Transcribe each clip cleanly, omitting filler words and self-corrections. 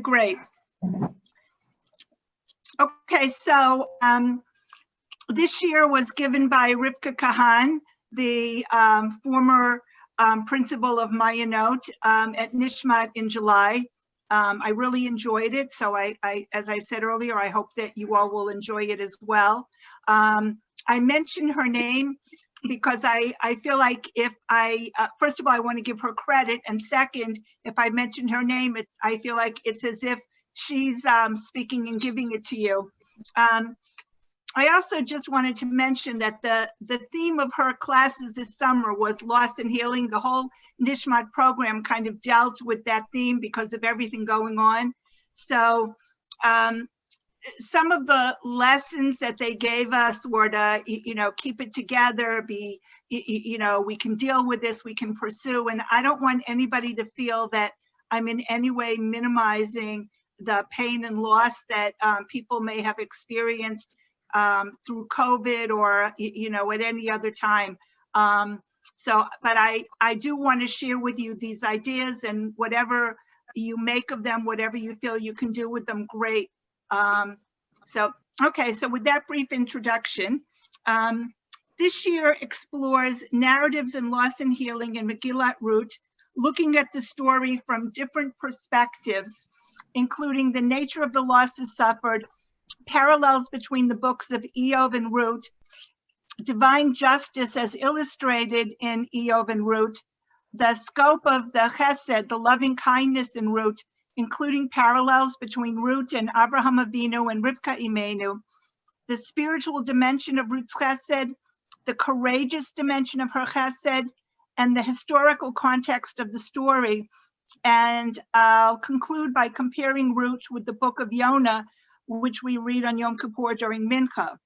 great. Okay, so this year was given by Rivka Kahan, the former principal of Mayanot at Nishmat in July. I really enjoyed it, so as I said earlier, I hope that you all will enjoy it as well. I mentioned her name because I feel like if first of all, I want to give her credit, and second, if I mention her name, I feel like it's as if she's speaking and giving it to you. I also just wanted to mention that the theme of her classes this summer was loss and healing. The whole Nishmat program kind of dealt with that theme because of everything going on. So some of the lessons that they gave us were to, keep it together, we can deal with this, we can pursue. And I don't want anybody to feel that I'm in any way minimizing the pain and loss that people may have experienced through COVID or, at any other time. But I do want to share with you these ideas, and whatever you make of them, whatever you feel you can do with them, great. So with that brief introduction, this year explores narratives in loss and healing in Megillat Ruth, looking at the story from different perspectives, including the nature of the losses suffered, parallels between the books of Iyov and Ruth, divine justice as illustrated in Iyov and Ruth, the scope of the chesed, the loving kindness in Ruth, including parallels between Ruth and Abraham Avinu and Rivka Imenu, the spiritual dimension of Ruth's chesed, the courageous dimension of her chesed, and the historical context of the story. And I'll conclude by comparing Ruth with the book of Yonah, which we read on Yom Kippur during Mincha.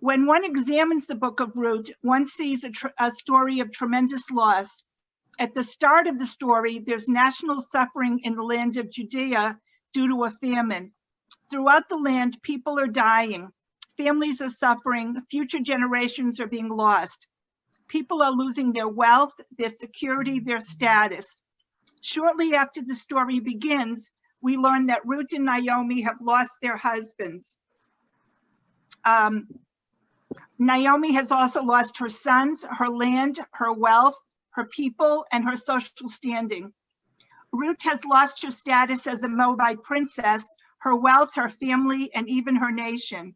When one examines the book of Ruth, one sees a story of tremendous loss. At the start of the story, there's national suffering in the land of Judea due to a famine. Throughout the land, people are dying. Families are suffering. Future generations are being lost. People are losing their wealth, their security, their status. Shortly after the story begins, we learn that Ruth and Naomi have lost their husbands. Naomi has also lost her sons, her land, her wealth, her people, and her social standing. Ruth has lost her status as a Moabite princess, her wealth, her family, and even her nation.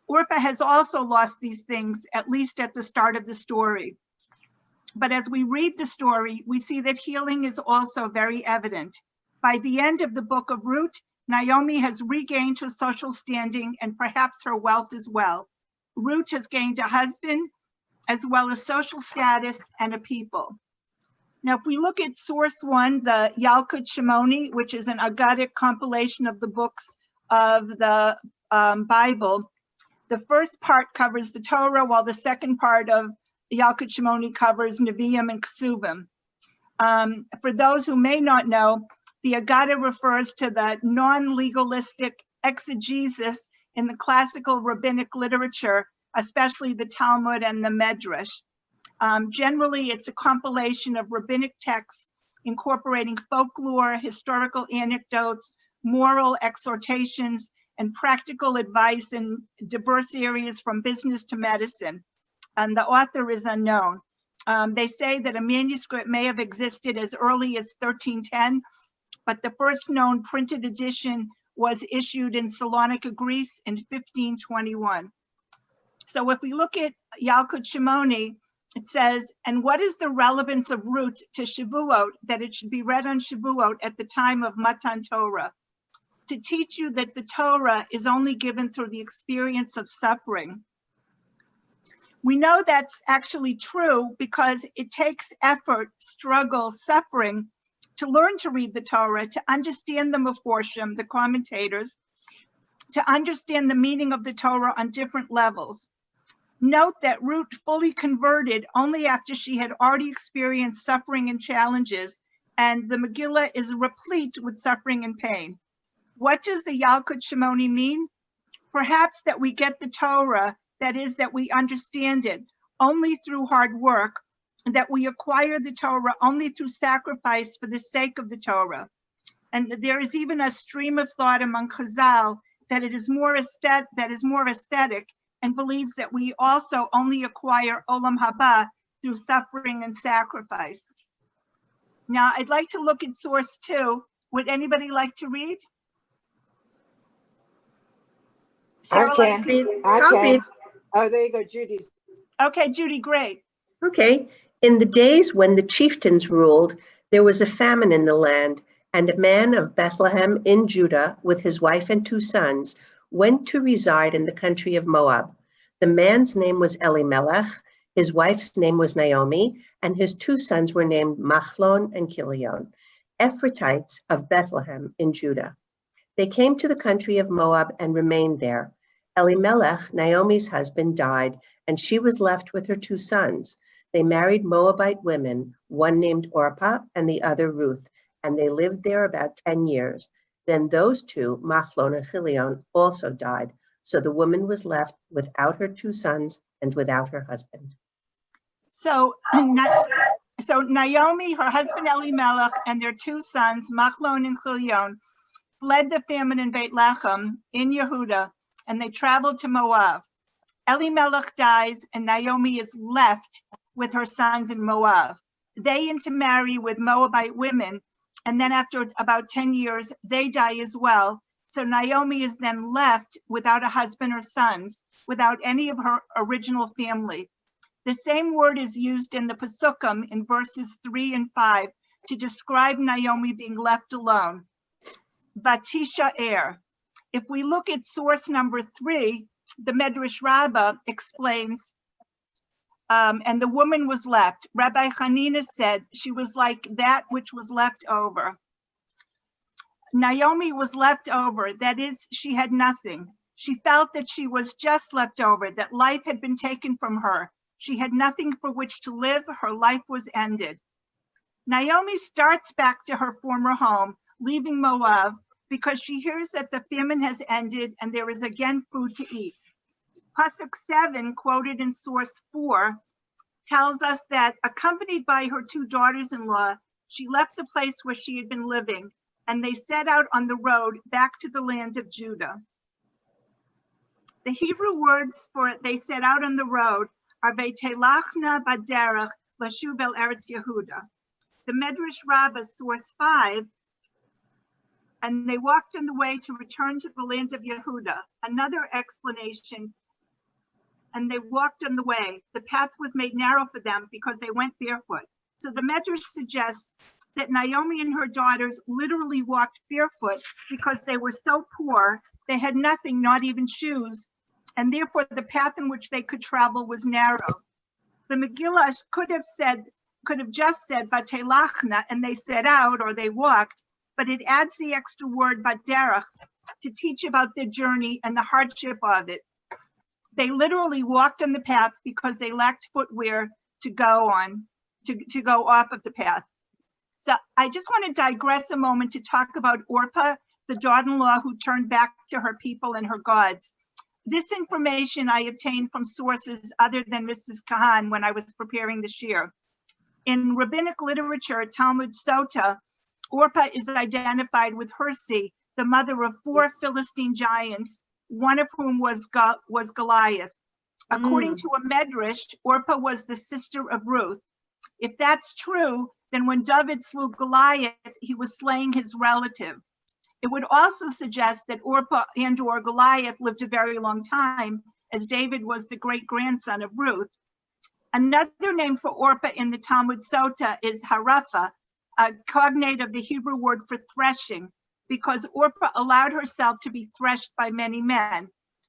Orpah has also lost these things, at least at the start of the story. But as we read the story, we see that healing is also very evident. By the end of the book of Ruth, Naomi has regained her social standing and perhaps her wealth as well. Ruth has gained a husband, as well as social status and a people. Now, if we look at source one, the Yalkut Shimoni, which is an Aggadic compilation of the books of the Bible, the first part covers the Torah, while the second part of Yalkut Shimoni covers Nevi'im and Kesuvim. For those who may not know, the Aggadah refers to the non-legalistic exegesis in the classical rabbinic literature, especially the Talmud and the Medrash. Generally, it's a compilation of rabbinic texts incorporating folklore, historical anecdotes, moral exhortations, and practical advice in diverse areas from business to medicine. And the author is unknown. They say that a manuscript may have existed as early as 1310, but the first known printed edition was issued in Salonika, Greece in 1521. So if we look at Yalkut Shimoni, it says, and what is the relevance of Ruth to Shavuot, that it should be read on Shavuot at the time of Matan Torah? To teach you that the Torah is only given through the experience of suffering. We know that's actually true because it takes effort, struggle, suffering to learn to read the Torah, to understand the Meforshim, the commentators, to understand the meaning of the Torah on different levels. Note that Ruth fully converted only after she had already experienced suffering and challenges, and the Megillah is replete with suffering and pain. What does the Yalkut Shimoni mean? Perhaps that we get the Torah, that is, that we understand it only through hard work, and that we acquire the Torah only through sacrifice for the sake of the Torah. And there is even a stream of thought among Chazal that is more aesthetic and believes that we also only acquire Olam Haba through suffering and sacrifice. Now, I'd like to look at source 2. Would anybody like to read? I can. I'll read. Oh, there you go, Judy's. Okay, Judy, great. Okay. In the days when the chieftains ruled, there was a famine in the land, and a man of Bethlehem in Judah, with his wife and 2 sons, went to reside in the country of Moab. The man's name was Elimelech, his wife's name was Naomi, and his 2 sons were named Machlon and Chilion, Ephrathites of Bethlehem in Judah. They came to the country of Moab and remained there. Elimelech, Naomi's husband, died, and she was left with her 2 sons. They married Moabite women, one named Orpah and the other Ruth, and they lived there about 10 years. Then those 2, Machlon and Chilion, also died. So the woman was left without her 2 sons and without her husband. So Naomi, her husband Elimelech, and their 2 sons, Machlon and Chilion, fled the famine in Beit Lechem in Yehuda, and they traveled to Moab. Elimelech dies, and Naomi is left with her sons in Moab. They intermarry with Moabite women, and then after about 10 years, they die as well. So Naomi is then left without a husband or sons, without any of her original family. The same word is used in the Pesukim in verses 3 and 5 to describe Naomi being left alone. Vatisha. If we look at source number 3, the Medrash Rabbah explains, and the woman was left. Rabbi Hanina said she was like that which was left over. Naomi was left over, that is, she had nothing. She felt that she was just left over, that life had been taken from her. She had nothing for which to live, her life was ended. Naomi starts back to her former home, leaving Moab, because she hears that the famine has ended and there is again food to eat. Pasuk 7, quoted in source 4, tells us that accompanied by her 2 daughters-in-law, she left the place where she had been living, and they set out on the road back to the land of Judah. The Hebrew words for they set out on the road are Ve'telachna baderech lashuv el Eretz Yehuda. The Medrash Rabbah, source 5, and they walked on the way to return to the land of Yehuda. Another explanation, and they walked on the way. The path was made narrow for them because they went barefoot. So the Medrash suggests that Naomi and her daughters literally walked barefoot because they were so poor, they had nothing, not even shoes, and therefore the path in which they could travel was narrow. The Megillah could have just said Vatelachna, and they set out or they walked, but it adds the extra word Baderech to teach about their journey and the hardship of it. They literally walked on the path because they lacked footwear to go on, to go off of the path. So I just want to digress a moment to talk about Orpah, the daughter-in-law who turned back to her people and her gods. This information I obtained from sources other than Mrs. Kahan when I was preparing the shiur. In rabbinic literature, Talmud Sota, Orpah is identified with Hirsi, the mother of 4 Philistine giants, one of whom was Goliath. According to a Medrash, Orpah was the sister of Ruth. If that's true, then when David slew Goliath, he was slaying his relative. It would also suggest that Orpah and/or Goliath lived a very long time, as David was the great-grandson of Ruth. Another name for Orpah in the Talmud Sota is Harafa, a cognate of the Hebrew word for threshing, because Orpah allowed herself to be threshed by many men,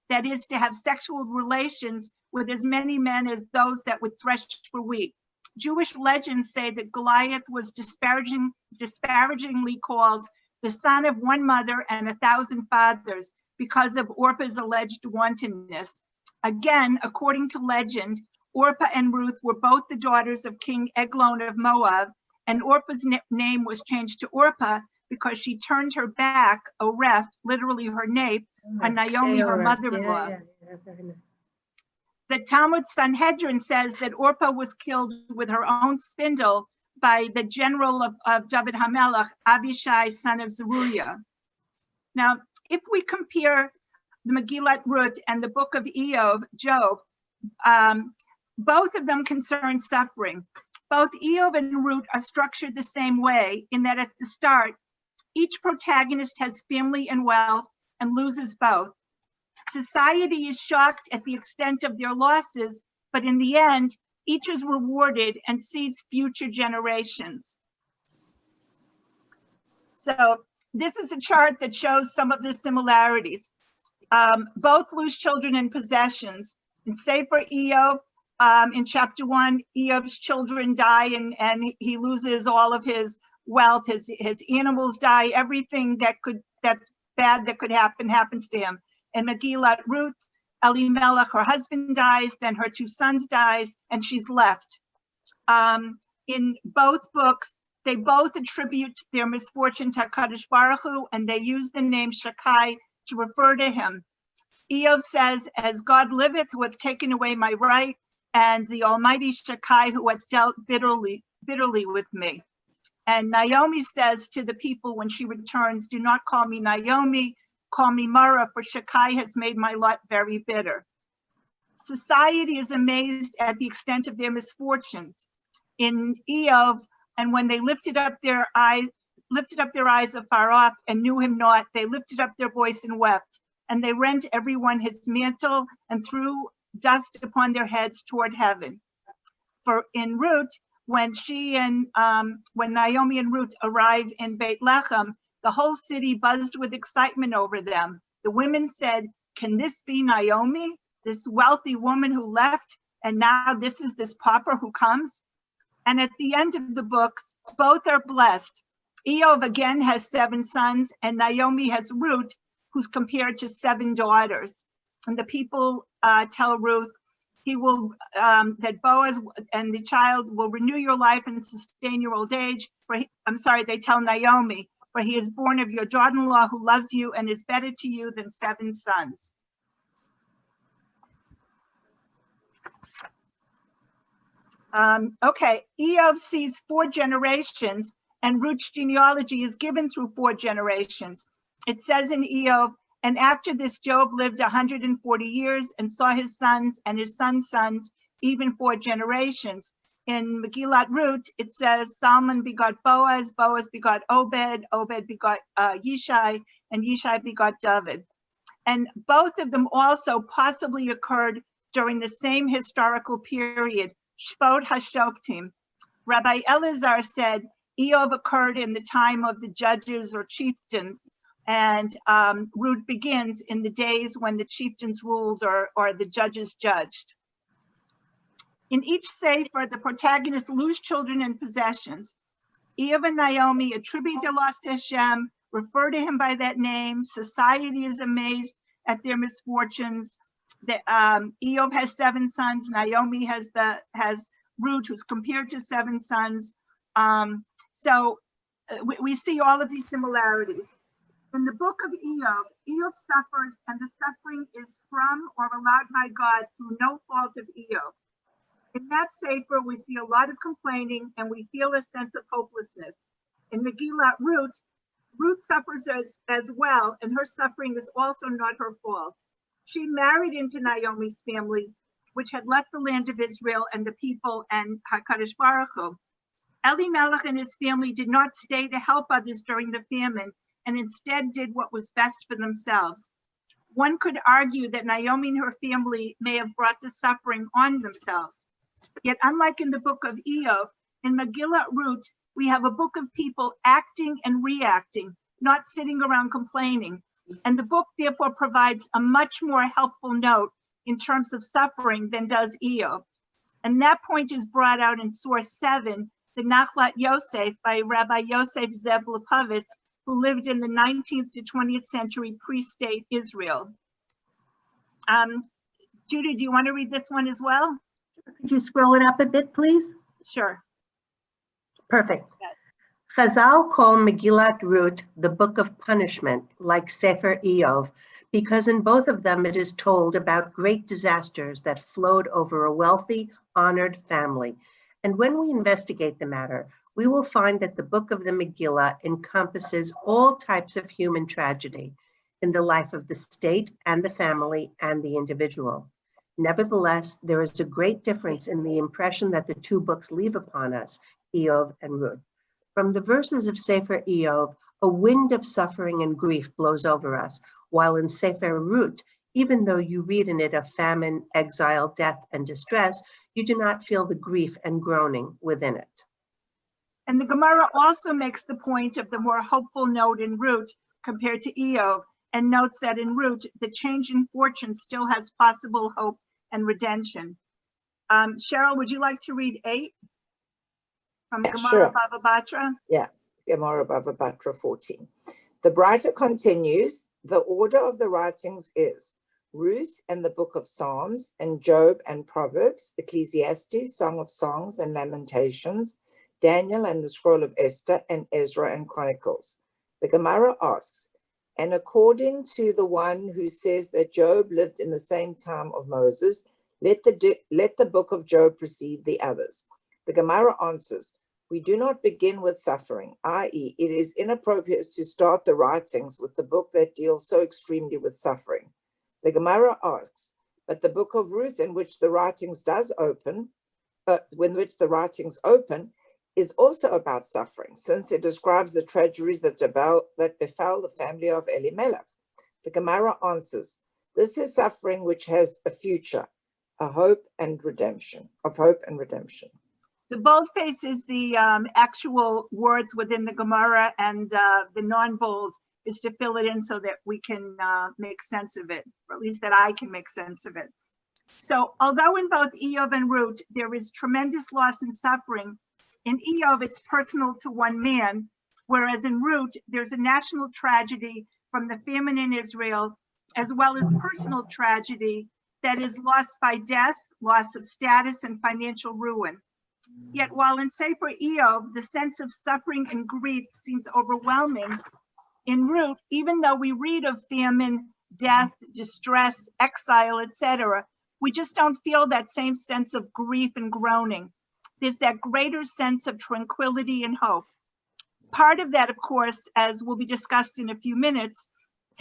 that is, to have sexual relations with as many men as those that would thresh for wheat. Jewish legends say that Goliath was disparagingly called the son of one mother and 1,000 fathers because of Orpah's alleged wantonness. Again, according to legend, Orpah and Ruth were both the daughters of King Eglon of Moab, and Orpah's name was changed to Orpah because she turned her back, Oreph, literally her nape, on Naomi, her mother-in-law. The Talmud Sanhedrin says that Orpah was killed with her own spindle by the general of David HaMelech, Abishai, son of Zeruiah. Now, if we compare the Megillat Ruth and the book of Job, both of them concern suffering. Both Eov and Ruth are structured the same way in that at the start, each protagonist has family and wealth and loses both. Society is shocked at the extent of their losses, but in the end, each is rewarded and sees future generations. So this is a chart that shows some of the similarities. Both lose children and possessions. In Sefer Eov, in chapter 1, Eov's children die and he loses all of his wealth, his animals die, everything that's bad that could happen happens to him. In Megillat Ruth, Elimelech, her husband dies, then her 2 sons dies, and she's left. In both books, they both attribute their misfortune to HaKadosh Baruch Hu, and they use the name Shakai to refer to him. Eov says, as God liveth, who hath taken away my right, and the Almighty Shakai, who hath dealt bitterly with me. And Naomi says to the people when she returns, do not call me Naomi, call me Mara, for Shakai has made my lot very bitter. Society is amazed at the extent of their misfortunes. In Eov, and when they lifted up their eyes afar off and knew him not, they lifted up their voice and wept, and they rent everyone his mantle and threw dust upon their heads toward heaven. For in Ruth, when Naomi and Ruth arrive in Beit Lechem, the whole city buzzed with excitement over them. The women said, can this be Naomi, this wealthy woman who left, and now this is this pauper who comes? And at the end of the books, both are blessed. Eov again has 7 sons, and Naomi has Ruth, who's compared to 7 daughters. And the people tell Ruth, he will, that Boaz and the child will renew your life and sustain your old age. They tell Naomi, for he is born of your daughter-in-law who loves you and is better to you than 7 sons. Okay, Eov sees 4 generations, and Ruth's genealogy is given through 4 generations. It says in Eov, and after this Job lived 140 years and saw his sons and his sons' sons, even 4 generations. In Megillat Ruth, it says Salmon begot Boaz, Boaz begot Obed, Obed begot Yishai, and Yishai begot David. And both of them also possibly occurred during the same historical period, Shvot HaShoftim. Rabbi Elazar said Eov occurred in the time of the judges or chieftains, and Ruth begins in the days when the chieftains ruled or the judges judged. In each sefer, the protagonists lose children and possessions. Eov and Naomi attribute their loss to Hashem, refer to him by that name. Society is amazed at their misfortunes. Eov has 7 sons. Naomi has Ruth, who's compared to 7 sons. We see all of these similarities. In the book of Eov, Eov suffers, and the suffering is from or allowed by God through no fault of Eov. In that sefer, we see a lot of complaining, and we feel a sense of hopelessness. In Megillat Ruth, Ruth suffers as well, and her suffering is also not her fault. She married into Naomi's family, which had left the land of Israel and the people and HaKadosh Baruch Hu. Elimelech and his family did not stay to help others during the famine, and instead did what was best for themselves. One could argue that Naomi and her family may have brought the suffering on themselves. Yet unlike in the book of Eov, in Megillat Ruth, we have a book of people acting and reacting, not sitting around complaining. And the book therefore provides a much more helpful note in terms of suffering than does Eov. And that point is brought out in source 7, the Nachlat Yosef by Rabbi Yosef Zev Lipovitz, who lived in the 19th to 20th century pre-state Israel. Judy, do you want to read this one as well? Could you scroll it up a bit, please? Sure. Perfect. Chazal call Megillat Ruth the book of punishment, like Sefer Eov, because in both of them it is told about great disasters that flowed over a wealthy, honored family. And when we investigate the matter, we will find that the book of the Megillah encompasses all types of human tragedy in the life of the state and the family and the individual. Nevertheless, there is a great difference in the impression that the two books leave upon us, Iyov and Ruth. From the verses of Sefer Iyov, a wind of suffering and grief blows over us, while in Sefer Ruth, even though you read in it of famine, exile, death, and distress, you do not feel the grief and groaning within it. And the Gemara also makes the point of the more hopeful note in Ruth compared to Iyov, and notes that in Ruth, the change in fortune still has possible hope and redemption. Cheryl, would you like to read 8 from Yeah, Gemara sure. Bava Batra? Gemara Bava Batra 14. The writer continues, the order of the writings is Ruth and the book of Psalms, and Job and Proverbs, Ecclesiastes, Song of Songs and Lamentations, Daniel and the scroll of Esther, and Ezra and Chronicles. The Gemara asks, and according to the one who says that Job lived in the same time of Moses, let the book of Job precede the others. The Gemara answers, we do not begin with suffering, i.e., it is inappropriate to start the writings with the book that deals so extremely with suffering. The Gemara asks, but the book of Ruth in which the writings open, is also about suffering, since it describes the tragedies that befell the family of Elimelech. The Gemara answers, this is suffering which has a future, of hope and redemption. The boldface is the actual words within the Gemara, and the non-bold is to fill it in so that we can make sense of it, or at least that I can make sense of it. So although in both Iyov and Ruth, there is tremendous loss and suffering, in Iyov, it's personal to one man, whereas in Ruth, there's a national tragedy from the famine in Israel, as well as personal tragedy that is lost by death, loss of status, and financial ruin. Yet while in Sefer Iyov, the sense of suffering and grief seems overwhelming, in Ruth, even though we read of famine, death, distress, exile, etc., we just don't feel that same sense of grief and groaning. There's that greater sense of tranquility and hope. Part of that, of course, as will be discussed in a few minutes,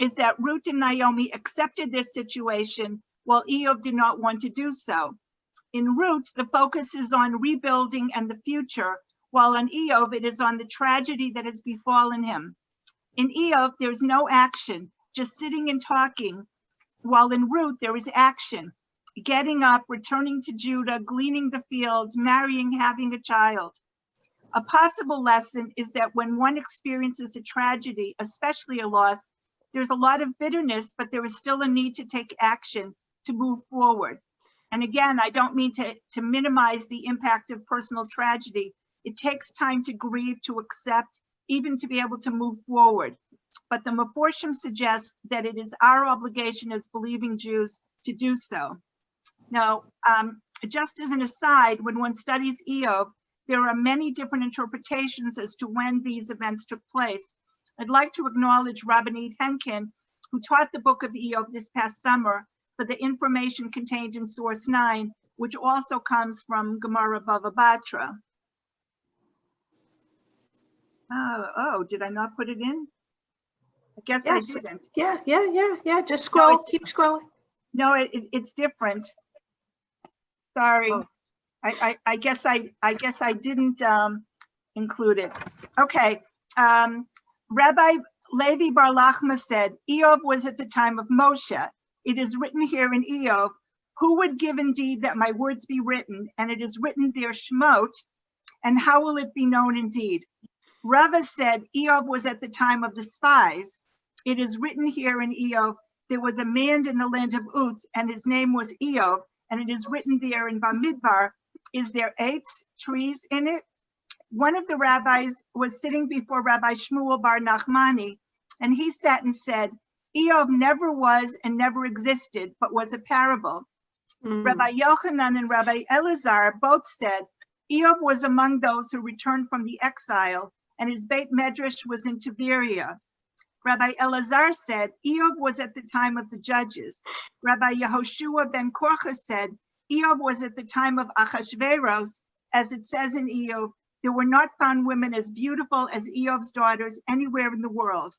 is that Ruth and Naomi accepted this situation while Iyov did not want to do so. In Ruth, the focus is on rebuilding and the future, while on Iyov, it is on the tragedy that has befallen him. In Iyov, there's no action, just sitting and talking, while in Ruth, there is action. Getting up, returning to Judah, gleaning the fields, marrying, having a child. A possible lesson is that when one experiences a tragedy, especially a loss, there's a lot of bitterness, but there is still a need to take action to move forward. And again, I don't mean to minimize the impact of personal tragedy. It takes time to grieve, to accept, even to be able to move forward. But the Meforshim suggests that it is our obligation as believing Jews to do so. Now, just as an aside, when one studies Iyov, there are many different interpretations as to when these events took place. I'd like to acknowledge Rabbanit Henkin, who taught the book of Iyov this past summer, for the information contained in source 9, which also comes from Gemara Bava Batra. Oh, did I not put it in? I guess Yes. I didn't. Yeah. Just scroll, keep scrolling. No, it's different. Sorry. Oh. I guess I didn't include it. Okay. Rabbi Levi Bar Lachma said, Iyov was at the time of Moshe. It is written here in Iyov, who would give indeed that my words be written, and it is written there Shemot, and how will it be known indeed? Rava said, Iyov was at the time of the spies. It is written here in Iyov, there was a man in the land of Uz, and his name was Iyov, and it is written there in Bamidbar, is there 8 trees in it? One of the rabbis was sitting before Rabbi Shmuel Bar Nachmani, and he sat and said, Iyov never was and never existed, but was a parable. Rabbi Yochanan and Rabbi Elazar both said, Iyov was among those who returned from the exile, and his Beit Medrash was in Tiberia. Rabbi Elazar said, Iyov was at the time of the judges. Rabbi Yehoshua ben Korcha said, Iyov was at the time of Achashveros, as it says in Iyov, There were not found women as beautiful as Eov's daughters anywhere in the world.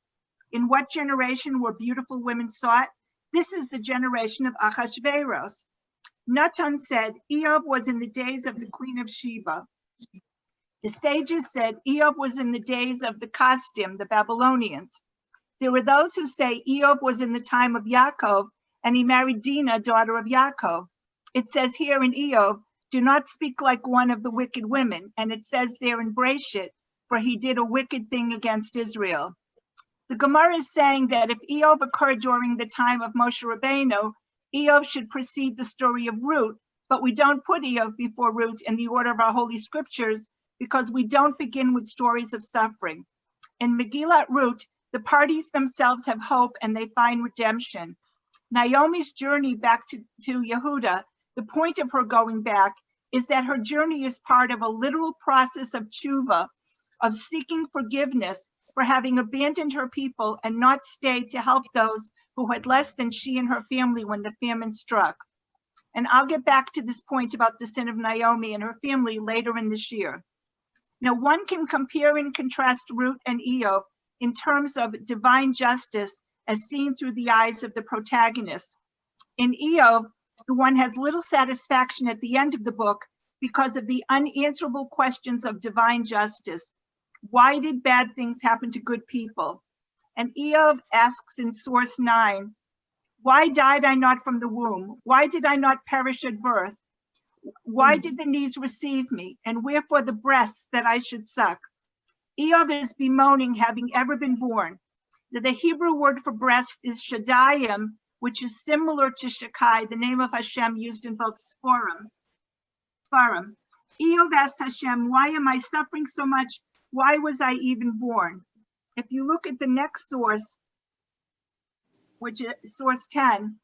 In what generation were beautiful women sought? This is the generation of Achashverosh. Natan said, Eov was in the days of the queen of Sheba. The sages said, Eov was in the days of the Kasdim, the Babylonians. There were those who say Eov was in the time of Yaakov, and he married Dinah, daughter of Yaakov. It says here in Eov, do not speak like one of the wicked women. And it says there in Breshit, for he did a wicked thing against Israel. The Gemara is saying that if Eov occurred during the time of Moshe Rabbeinu, Eov should precede the story of Ruth, but we don't put Eov before Ruth in the order of our holy scriptures because we don't begin with stories of suffering. In Megillat Ruth, the parties themselves have hope and they find redemption. Naomi's journey back to Yehuda, the point of her going back is that her journey is part of a literal process of tshuva, of seeking forgiveness for having abandoned her people and not stayed to help those who had less than she and her family when the famine struck. And I'll get back to this point about the sin of Naomi and her family later in this year. Now, one can compare and contrast Ruth and Eov in terms of divine justice as seen through the eyes of the protagonist. In Eov, one has little satisfaction at the end of the book because of the unanswerable questions of divine justice. Why did bad things happen to good people? And Eov asks in source 9, why died I not from the womb? Why did I not perish at birth? Why did the knees receive me? And wherefore the breasts that I should suck? Eov is bemoaning having ever been born. The Hebrew word for breast is shadayim, which is similar to Shakai, the name of Hashem used in both Sforim. Eov asks Hashem, why am I suffering so much? Why was I even born? If you look at the next source, which is source 10,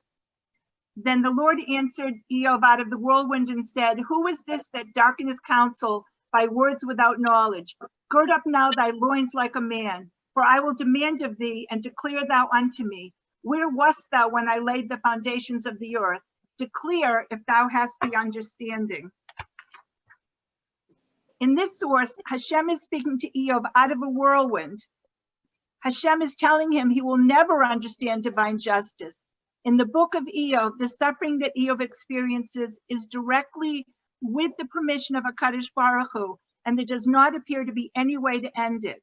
then the Lord answered Eov out of the whirlwind and said, who is this that darkeneth counsel by words without knowledge? Gird up now thy loins like a man, for I will demand of thee and declare thou unto me. Where wast thou when I laid the foundations of the earth? Declare if thou hast the understanding. In this source, Hashem is speaking to Eov out of a whirlwind. Hashem is telling him he will never understand divine justice. In the book of Eov, the suffering that Eov experiences is directly with the permission of HaKadosh Baruch Hu, and there does not appear to be any way to end it.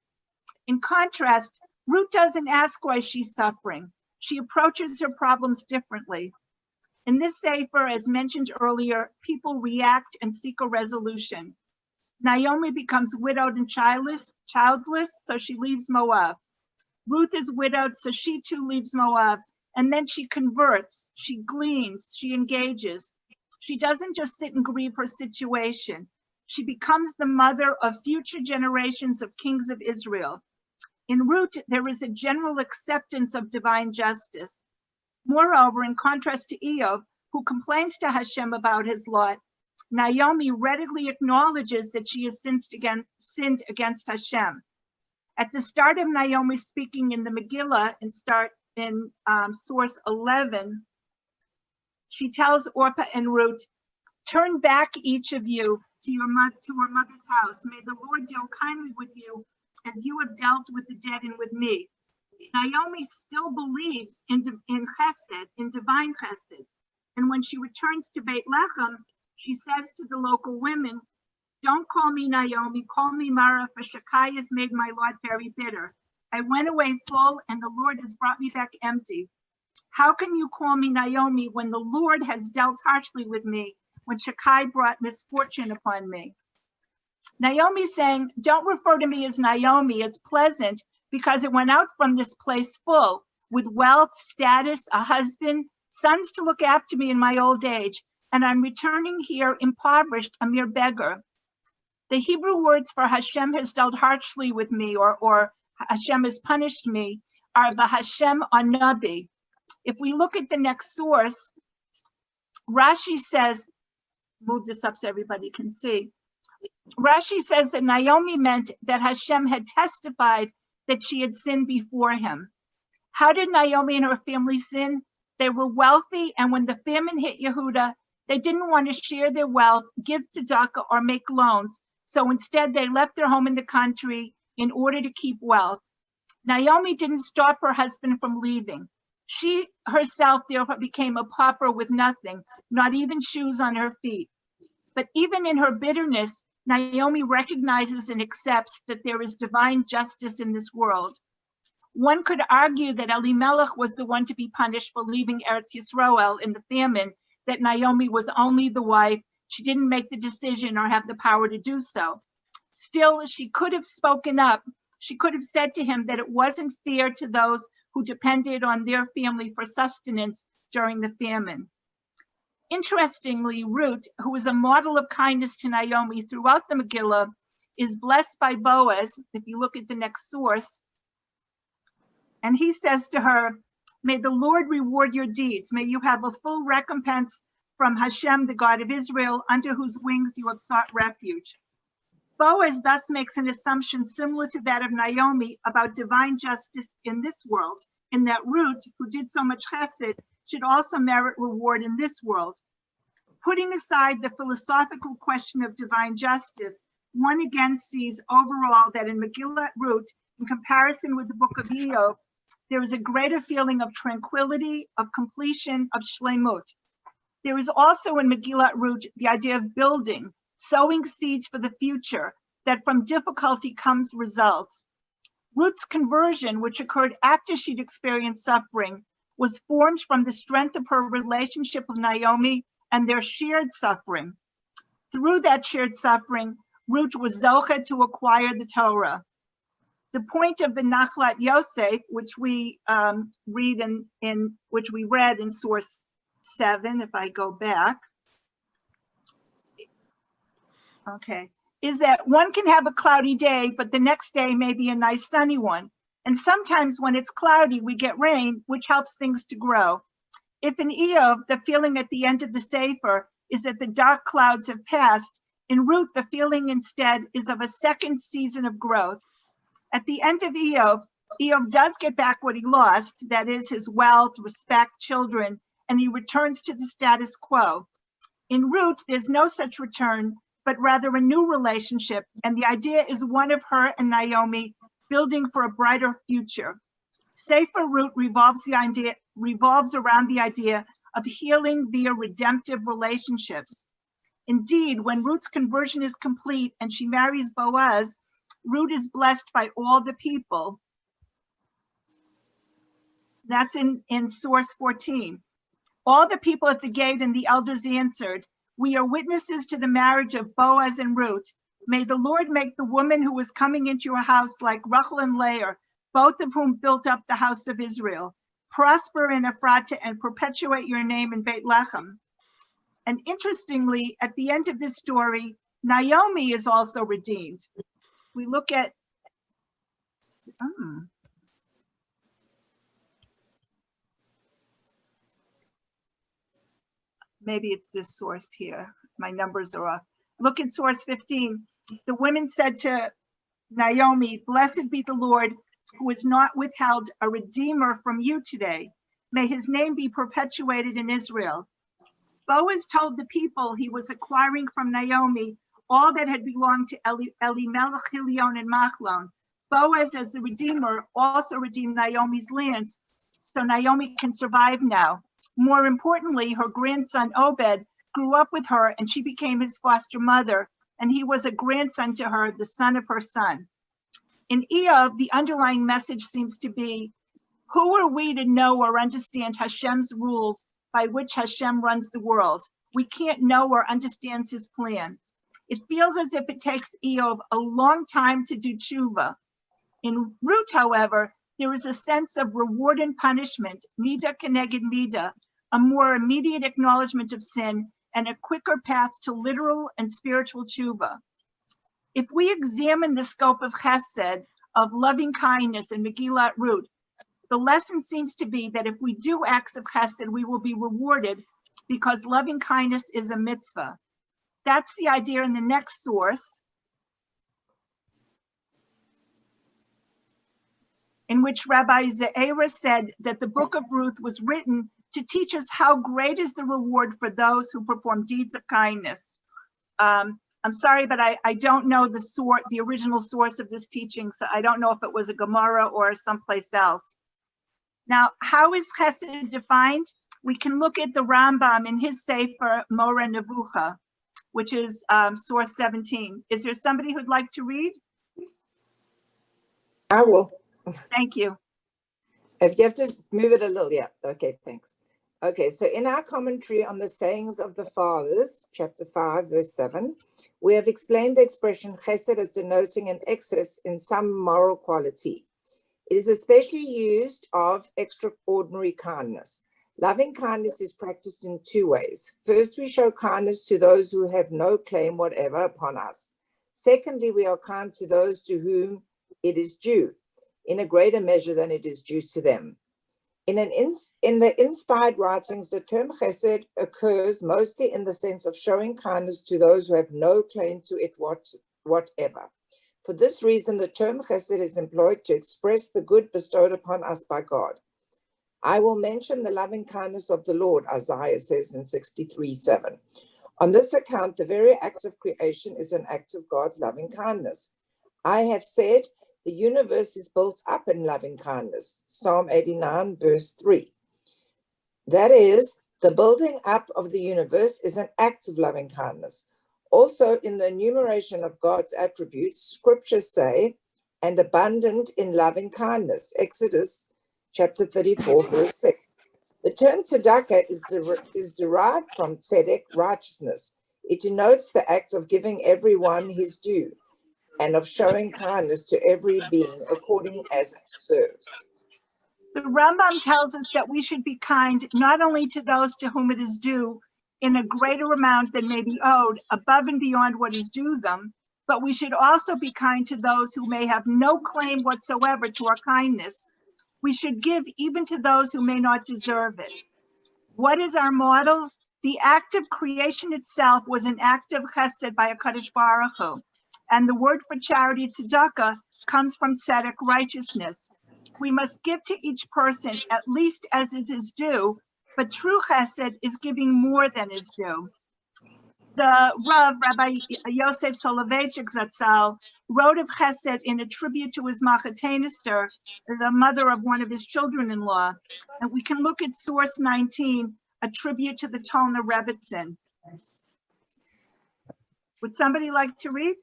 In contrast, Ruth doesn't ask why she's suffering. She approaches her problems differently. In this sefer, as mentioned earlier, people react and seek a resolution. Naomi becomes widowed and childless, so she leaves Moab. Ruth is widowed, so she too leaves Moab, and then she converts, she gleans, she engages. She doesn't just sit and grieve her situation. She becomes the mother of future generations of kings of Israel. In Ruth, there is a general acceptance of divine justice. Moreover, in contrast to Eov, who complains to Hashem about his lot, Naomi readily acknowledges that she has sinned against Hashem. At the start of Naomi speaking in the Megillah, in source 11, she tells Orpah and Ruth, turn back each of you to her mother's house. May the Lord deal kindly with you as you have dealt with the dead and with me. Naomi still believes in chesed, in divine chesed. And when she returns to Beit Lechem, she says to the local women, don't call me Naomi, call me Mara, for Shakai has made my lot very bitter. I went away full and the Lord has brought me back empty. How can you call me Naomi when the Lord has dealt harshly with me, when Shakai brought misfortune upon me? Naomi saying, don't refer to me as Naomi, it's pleasant because it went out from this place full with wealth, status, a husband, sons to look after me in my old age, and I'm returning here impoverished, a mere beggar. The Hebrew words for Hashem has dealt harshly with me or Hashem has punished me are the Hashem Anabi. If we look at the next source, Rashi says, move this up so everybody can see. Rashi says that Naomi meant that Hashem had testified that she had sinned before him. How did Naomi and her family sin? They were wealthy, and when the famine hit Yehuda, they didn't want to share their wealth, give tzedakah, or make loans. So instead, they left their home in the country in order to keep wealth. Naomi didn't stop her husband from leaving. She herself therefore became a pauper with nothing, not even shoes on her feet. But even in her bitterness, Naomi recognizes and accepts that there is divine justice in this world. One could argue that Elimelech was the one to be punished for leaving Eretz Yisroel in the famine, that Naomi was only the wife. She didn't make the decision or have the power to do so. Still, she could have spoken up. She could have said to him that it wasn't fair to those who depended on their family for sustenance during the famine. Interestingly, Ruth, who is a model of kindness to Naomi throughout the Megillah, is blessed by Boaz, if you look at the next source. And he says to her, "May the Lord reward your deeds. May you have a full recompense from Hashem, the God of Israel, under whose wings you have sought refuge." Boaz thus makes an assumption similar to that of Naomi about divine justice in this world, in that Ruth, who did so much chesed, should also merit reward in this world. Putting aside the philosophical question of divine justice, one again sees overall that in Megillat Ruth, in comparison with the book of Iyov, there is a greater feeling of tranquility, of completion, of shlemut. There is also in Megillat Ruth the idea of building, sowing seeds for the future, that from difficulty comes results. Ruth's conversion, which occurred after she'd experienced suffering, was formed from the strength of her relationship with Naomi and their shared suffering. Through that shared suffering, Ruth was zocheh to acquire the Torah. The point of the Nachlat Yosef, which we read which we read in source 7, if I go back, okay, is that one can have a cloudy day, but the next day may be a nice sunny one. And sometimes when it's cloudy, we get rain, which helps things to grow. If in Iyov, the feeling at the end of the Sefer is that the dark clouds have passed, in Ruth, the feeling instead is of a second season of growth. At the end of Iyov, Iyov does get back what he lost, that is his wealth, respect, children, and he returns to the status quo. In Ruth, there's no such return, but rather a new relationship, and the idea is one of her and Naomi building for a brighter future. Sefer Ruth revolves around the idea of healing via redemptive relationships. Indeed, when Ruth's conversion is complete and she marries Boaz, Ruth is blessed by all the people. That's in source 14. All the people at the gate and the elders answered, "We are witnesses to the marriage of Boaz and Ruth. May the Lord make the woman who is coming into your house like Rachel and Leah, both of whom built up the house of Israel. Prosper in Ephrata and perpetuate your name in Beit Lechem." And interestingly, at the end of this story, Naomi is also redeemed. We look at, maybe it's this source here. My numbers are off. Look at source 15. The women said to Naomi, "Blessed be the Lord, who has not withheld a redeemer from you today. May his name be perpetuated in Israel." Boaz told the people he was acquiring from Naomi all that had belonged to Elimelech, Chilion, and Machlon. Boaz, as the redeemer, also redeemed Naomi's lands, so Naomi can survive now. More importantly, her grandson Obed grew up with her and she became his foster mother, and he was a grandson to her, the son of her son. In Iyov, the underlying message seems to be, who are we to know or understand Hashem's rules by which Hashem runs the world? We can't know or understand his plan. It feels as if it takes Iyov a long time to do tshuva. In Ruth, however, there is a sense of reward and punishment, midah keneged midah, a more immediate acknowledgement of sin, and a quicker path to literal and spiritual tshuva. If we examine the scope of chesed, of loving kindness in Megillat Ruth, the lesson seems to be that if we do acts of chesed, we will be rewarded because loving kindness is a mitzvah. That's the idea in the next source, in which Rabbi Ze'era said that the book of Ruth was written to teach us how great is the reward for those who perform deeds of kindness. I'm sorry, but I don't know the original source of this teaching, so I don't know if it was a Gemara or someplace else. Now, how is chesed defined? We can look at the Rambam in his Sefer Moreh Nevucha, which is source 17. Is there somebody who'd like to read? I will. Thank you. If you have to move it a little, yeah. Okay, thanks. Okay, so in our commentary on the sayings of the fathers, chapter 5, verse 7, we have explained the expression chesed as denoting an excess in some moral quality. It is especially used of extraordinary kindness. Loving kindness is practiced in two ways. First, we show kindness to those who have no claim whatever upon us. Secondly, we are kind to those to whom it is due, in a greater measure than it is due to them. In the inspired writings, the term chesed occurs mostly in the sense of showing kindness to those who have no claim to it whatever. For this reason, the term chesed is employed to express the good bestowed upon us by God. I will mention the loving kindness of the Lord, Isaiah says in 63:7. On this account, the very act of creation is an act of God's loving kindness. I have said, the universe is built up in loving kindness. Psalm 89, verse 3. That is, the building up of the universe is an act of loving kindness. Also, in the enumeration of God's attributes, scriptures say, and abundant in loving kindness. Exodus chapter 34, verse 6. The term tzedakah is derived from tzedek, righteousness. It denotes the act of giving everyone his due, and of showing kindness to every being according as it deserves. The Rambam tells us that we should be kind not only to those to whom it is due in a greater amount than may be owed, above and beyond what is due them, but we should also be kind to those who may have no claim whatsoever to our kindness. We should give even to those who may not deserve it. What is our model? The act of creation itself was an act of chesed by HaKadosh Baruch Hu. And the word for charity, tzedakah, comes from tzedek, righteousness. We must give to each person at least as is his due, but true chesed is giving more than is due. The Rav, Rabbi Yosef Soloveitchik Zatzal, wrote of chesed in a tribute to his machatenister, the mother of one of his children-in-law. And we can look at source 19, a tribute to the Tolner Rebbitzin. Would somebody like to read?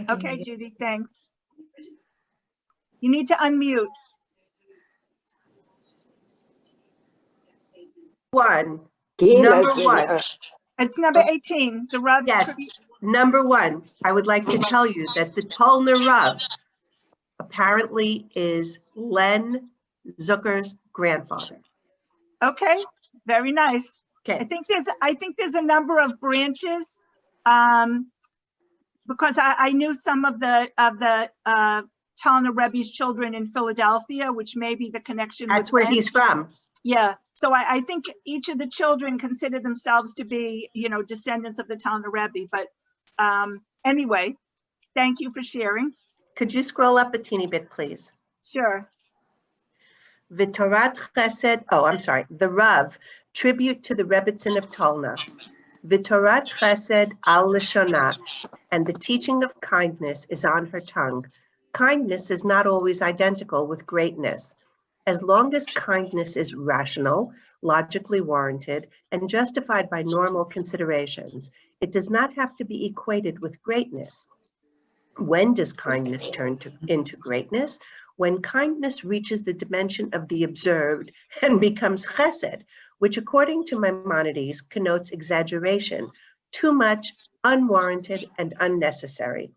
Okay, Judy, thanks. You need to unmute. One. Gila Number is really, one. It's number 18, the Rav. Yes. tribute. Number one, I would like to tell you that the Tolner Rav apparently is Len Zucker's grandfather. Okay, very nice. I Okay, think there's a number of branches, because I knew some of the Tolner Rebbe's children in Philadelphia, which may be the connection. that's with where Len. he's from. Yeah, so I think each of the children consider themselves to be, descendants of the Tolner Rebbe. But anyway, thank you for sharing. Could you scroll up a teeny bit, please? Sure. V'torat chesed, the Rav, tribute to the Rebbitzin of Tolna. V'torat chesed al leshona, and the teaching of kindness is on her tongue. Kindness is not always identical with greatness. As long as kindness is rational, logically warranted, and justified by normal considerations, it does not have to be equated with greatness. When does kindness turn into greatness? When kindness reaches the dimension of the observed and becomes chesed, which according to Maimonides connotes exaggeration, too much, unwarranted, and unnecessary.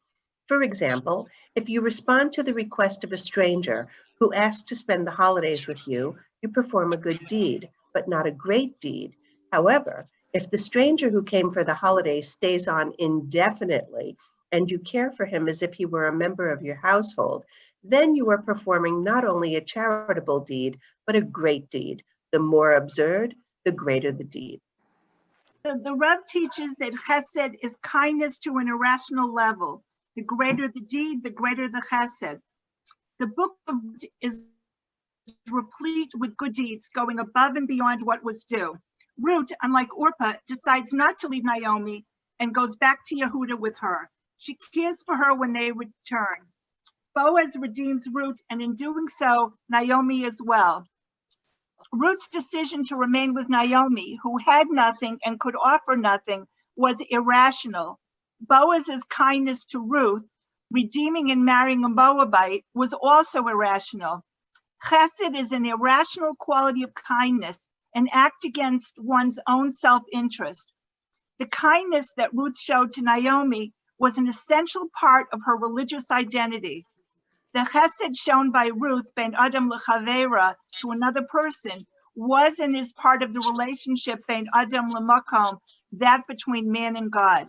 For example, if you respond to the request of a stranger who asks to spend the holidays with you, you perform a good deed, but not a great deed. However, if the stranger who came for the holidays stays on indefinitely and you care for him as if he were a member of your household, then you are performing not only a charitable deed, but a great deed. The more absurd, the greater the deed. The Rav teaches that chesed is kindness to an irrational level. The greater the deed, the greater the chesed. The book is replete with good deeds going above and beyond what was due. Ruth, unlike Orpah, decides not to leave Naomi, and goes back to Yehuda with her. She cares for her when they return. Boaz redeems Ruth, and in doing so, Naomi as well. Ruth's decision to remain with Naomi, who had nothing and could offer nothing, was irrational. Boaz's kindness to Ruth, redeeming and marrying a Moabite, was also irrational. Chesed is an irrational quality of kindness, an act against one's own self-interest. The kindness that Ruth showed to Naomi was an essential part of her religious identity. The chesed shown by Ruth ben Adam lechavera, to another person, was and is part of the relationship ben Adam lemakom, that between man and God.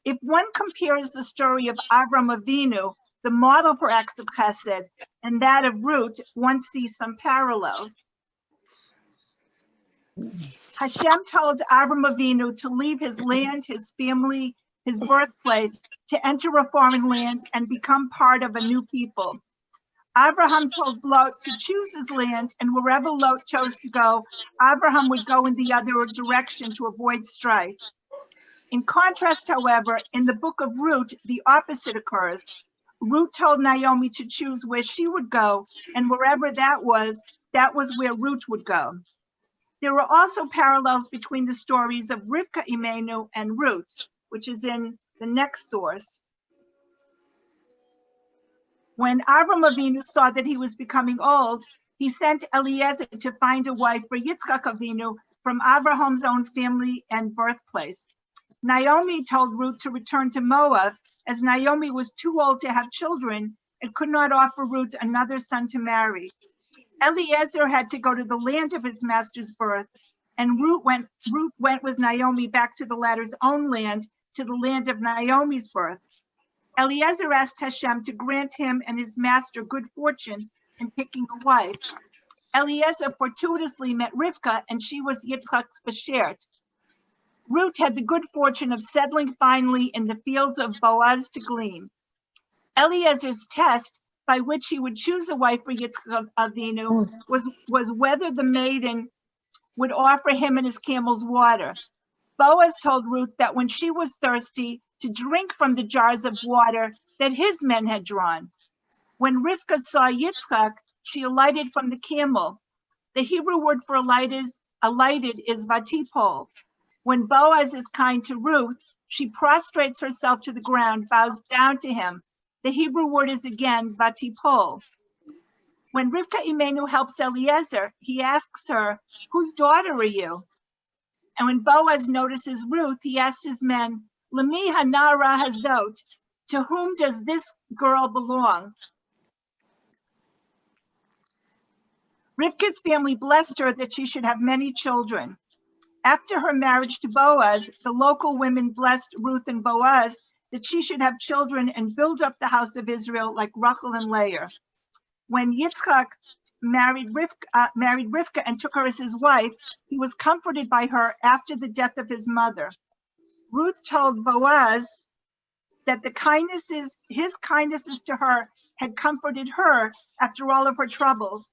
If one compares the story of Avram Avinu, the model for acts of chesed, and that of Ruth, one sees some parallels. Hashem told Avram Avinu to leave his land, his family, his birthplace, to enter a foreign land and become part of a new people. Abraham told Lot to choose his land, and wherever Lot chose to go, Abraham would go in the other direction to avoid strife. In contrast, however, in the book of Ruth, the opposite occurs. Ruth told Naomi to choose where she would go, and wherever that was where Ruth would go. There are also parallels between the stories of Rivka Imenu and Ruth, which is in the next source. When Avram Avinu saw that he was becoming old, he sent Eliezer to find a wife for Yitzchak Avinu from Abraham's own family and birthplace. Naomi told Ruth to return to Moab, as Naomi was too old to have children and could not offer Ruth another son to marry. Eliezer had to go to the land of his master's birth, and Ruth went with Naomi back to the latter's own land, to the land of Naomi's birth. Eliezer asked Hashem to grant him and his master good fortune in picking a wife. Eliezer fortuitously met Rivka, and she was Yitzchak's beshert. Ruth had the good fortune of settling finally in the fields of Boaz to glean. Eliezer's test, by which he would choose a wife for Yitzchak Avinu, was whether the maiden would offer him and his camels water. Boaz told Ruth that when she was thirsty, to drink from the jars of water that his men had drawn. When Rivka saw Yitzchak, she alighted from the camel. The Hebrew word for alighted is vatipol. When Boaz is kind to Ruth, she prostrates herself to the ground, bows down to him. The Hebrew word is again vatipol. When Rivka Imenu helps Eliezer, he asks her, "Whose daughter are you?" And when Boaz notices Ruth, he asks his men, "Lemi hanara hazot," to whom does this girl belong? Rivka's family blessed her that she should have many children. After her marriage to Boaz, the local women blessed Ruth and Boaz that she should have children and build up the house of Israel like Rachel and Leah. When Yitzchak married Rivka and took her as his wife, he was comforted by her after the death of his mother. Ruth told Boaz that his kindnesses to her had comforted her after all of her troubles.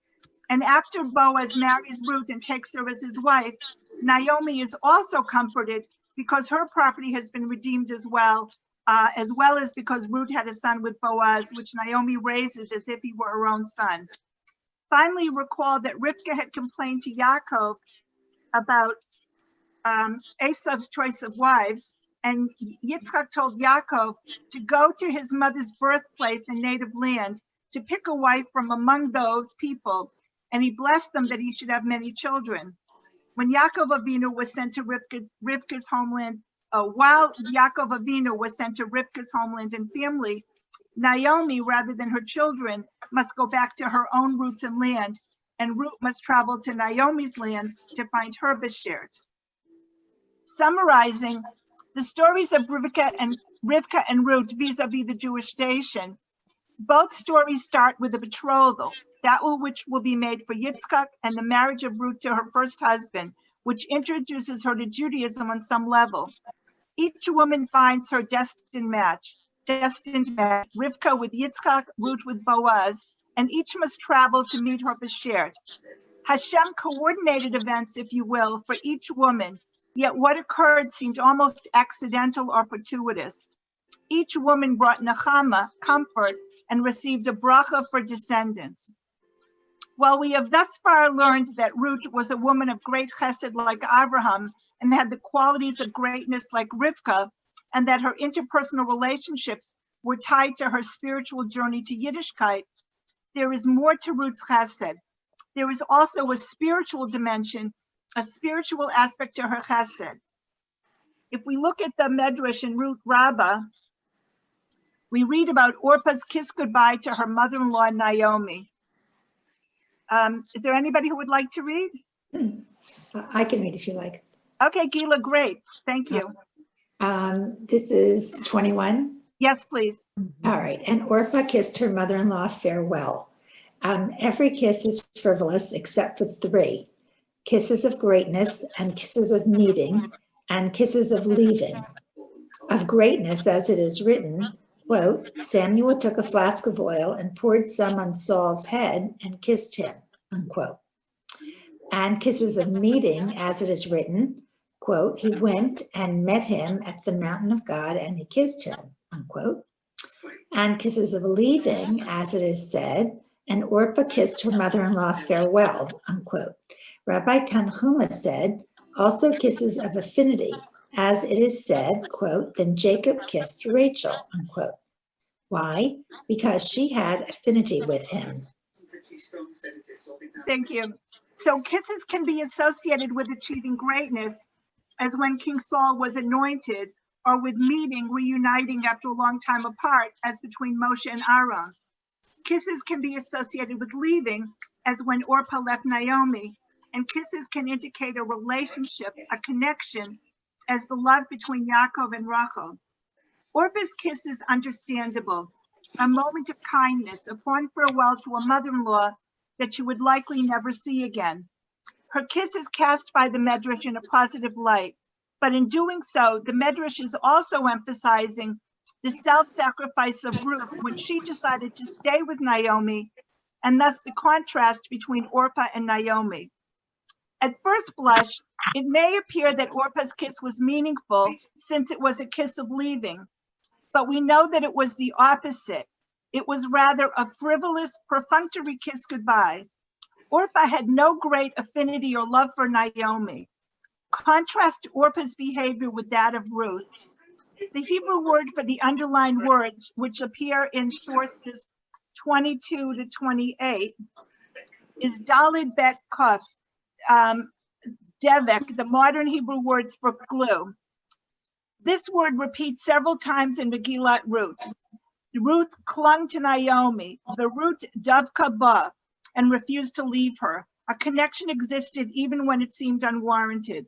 And after Boaz marries Ruth and takes her as his wife, Naomi is also comforted because her property has been redeemed as well as because Ruth had a son with Boaz, which Naomi raises as if he were her own son. Finally, recall that Rivka had complained to Yaakov about Esav's choice of wives, and Yitzchak told Yaakov to go to his mother's birthplace and native land to pick a wife from among those people, and he blessed them that he should have many children. When Yaakov Avinu was sent to Rivka's homeland, while Yaakov Avinu was sent to Rivka's homeland and family, Naomi, rather than her children, must go back to her own roots and land, and Ruth must travel to Naomi's lands to find her beshert. Summarizing, the stories of Rivka and Ruth vis-a-vis the Jewish nation, both stories start with a betrothal, that which will be made for Yitzchak, and the marriage of Ruth to her first husband, which introduces her to Judaism on some level. Each woman finds her destined match, Rivka with Yitzchak, Ruth with Boaz, and each must travel to meet her beshert. Hashem coordinated events, if you will, for each woman, Yet what occurred seemed almost accidental or fortuitous. Each woman brought Nechama, comfort, and received a bracha for descendants. While we have thus far learned that Ruth was a woman of great chesed like Abraham and had the qualities of greatness like Rivka, and that her interpersonal relationships were tied to her spiritual journey to Yiddishkeit, there is more to Ruth's chesed. There is also a spiritual dimension, a spiritual aspect to her chesed. If we look at the Medrash in Ruth Rabbah, we read about Orpah's kiss goodbye to her mother-in-law, Naomi. Is there anybody who would like to read? I can read if you like. Okay, Gila, great. Thank you. This is 21. Yes, please. All right. And Orpah kissed her mother-in-law farewell. Every kiss is frivolous except for 3. Kisses of greatness and kisses of meeting and kisses of leaving. Of greatness, as it is written, quote, Samuel took a flask of oil and poured some on Saul's head and kissed him, unquote. And kisses of meeting, as it is written, quote, he went and met him at the mountain of God and he kissed him, unquote. And kisses of leaving, as it is said, and Orpah kissed her mother-in-law farewell, unquote. Rabbi Tanhuma said, also kisses of affinity, as it is said, quote, then Jacob kissed Rachel, unquote. Why? Because she had affinity with him. Thank you. So kisses can be associated with achieving greatness, as when King Saul was anointed, or with meeting, reuniting after a long time apart, as between Moshe and Aaron. Kisses can be associated with leaving, as when Orpah left Naomi, and kisses can indicate a relationship, a connection, as the love between Yaakov and Rachel. Orpah's kiss is understandable, a moment of kindness, a fond farewell to a mother-in-law that you would likely never see again. Her kiss is cast by the Medrash in a positive light, but in doing so, the Medrash is also emphasizing the self-sacrifice of Ruth when she decided to stay with Naomi, and thus the contrast between Orpah and Naomi. At first blush, it may appear that Orpah's kiss was meaningful since it was a kiss of leaving, but we know that it was the opposite. It was rather a frivolous, perfunctory kiss goodbye. Orpah had no great affinity or love for Naomi. Contrast Orpah's behavior with that of Ruth. The Hebrew word for the underlined words, which appear in sources 22 to 28, is Dalid Bet Kuf, Devek, the modern Hebrew words for glue. This word repeats several times in Megillat Ruth. Ruth clung to Naomi, the root Davka Ba, and refused to leave her. A connection existed even when it seemed unwarranted.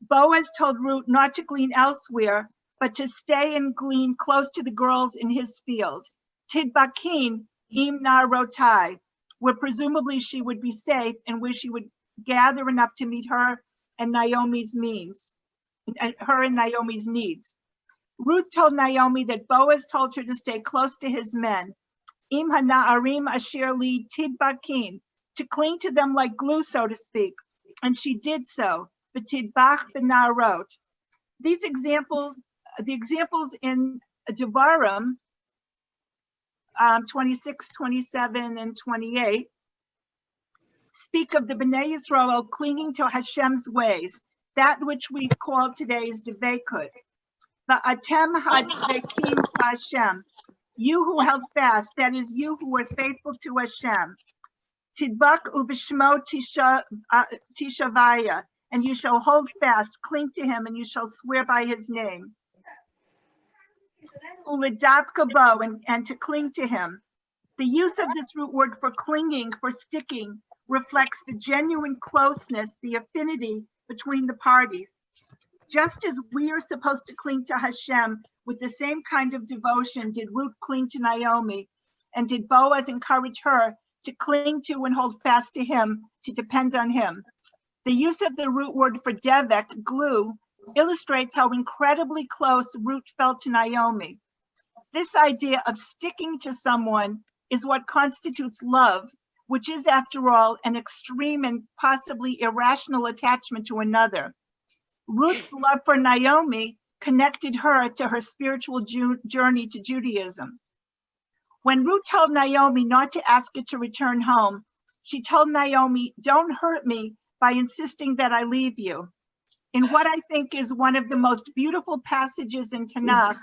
Boaz told Ruth not to glean elsewhere, but to stay and glean close to the girls in his field. Tidbakin im narotai, where presumably she would be safe and where she would gather enough to meet her and Naomi's needs. Ruth told Naomi that Boaz told her to stay close to his men. Im hana'arim asher li tidbakin, to cling to them like glue, so to speak. And she did so. V'tidbach b'na'arot. The examples in Devarim 26, 27, and 28 speak of the Bnei Yisrael clinging to Hashem's ways, that which we call today is Devekut. Va'atem hadvekim Hashem, you who held fast, that is, you who were faithful to Hashem. Tidbak ubishmo tishavaya, and you shall hold fast, cling to him, and you shall swear by his name. Ulidavka bo, and to cling to him. The use of this root word for clinging, for sticking, reflects the genuine closeness, the affinity between the parties. Just as we are supposed to cling to Hashem with the same kind of devotion did Ruth cling to Naomi, and did Boaz encourage her to cling to and hold fast to him, to depend on him. The use of the root word for devek, glue, illustrates how incredibly close Ruth felt to Naomi. This idea of sticking to someone is what constitutes love, which is, after all, an extreme and possibly irrational attachment to another. Ruth's love for Naomi connected her to her spiritual journey to Judaism. When Ruth told Naomi not to ask her to return home, she told Naomi, "Don't hurt me by insisting that I leave you." In what I think is one of the most beautiful passages in Tanakh,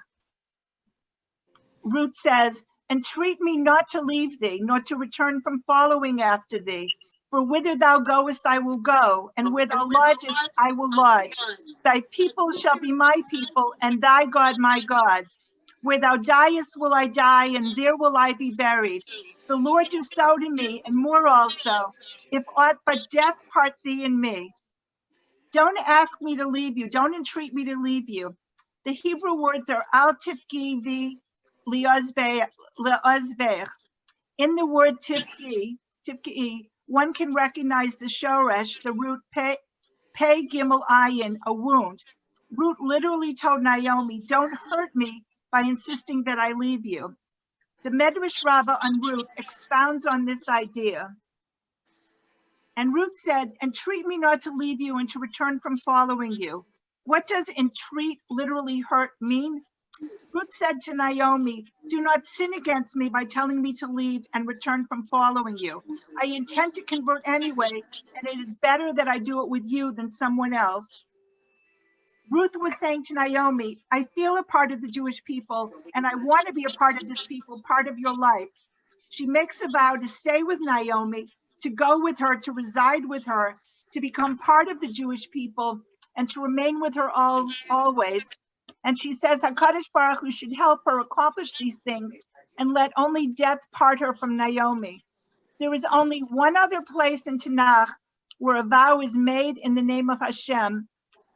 Ruth says, "Entreat me not to leave thee, nor to return from following after thee. For whither thou goest, I will go, and where thou lodgest, I will lodge. Thy people shall be my people, and thy God my God. Where thou diest will I die, and there will I be buried. The Lord do so to me, and more also, if aught but death part thee and me." Don't ask me to leave you. Don't entreat me to leave you. The Hebrew words are al tifki vi le'ozvech. In the word tifki, one can recognize the shoresh, the root pe gimel ayin, a wound. Ruth literally told Naomi, "Don't hurt me by insisting that I leave you." The Medrash Rabbah on Ruth expounds on this idea. And Ruth said, "Entreat me not to leave you and to return from following you." What does entreat, literally hurt, mean? Ruth said to Naomi, "Do not sin against me by telling me to leave and return from following you. I intend to convert anyway, and it is better that I do it with you than someone else." Ruth was saying to Naomi, "I feel a part of the Jewish people, and I want to be a part of this people, part of your life." She makes a vow to stay with Naomi, to go with her, to reside with her, to become part of the Jewish people, and to remain with her always. And she says HaKadosh Baruch Hu should help her accomplish these things and let only death part her from Naomi. There is only one other place in Tanakh where a vow is made in the name of Hashem,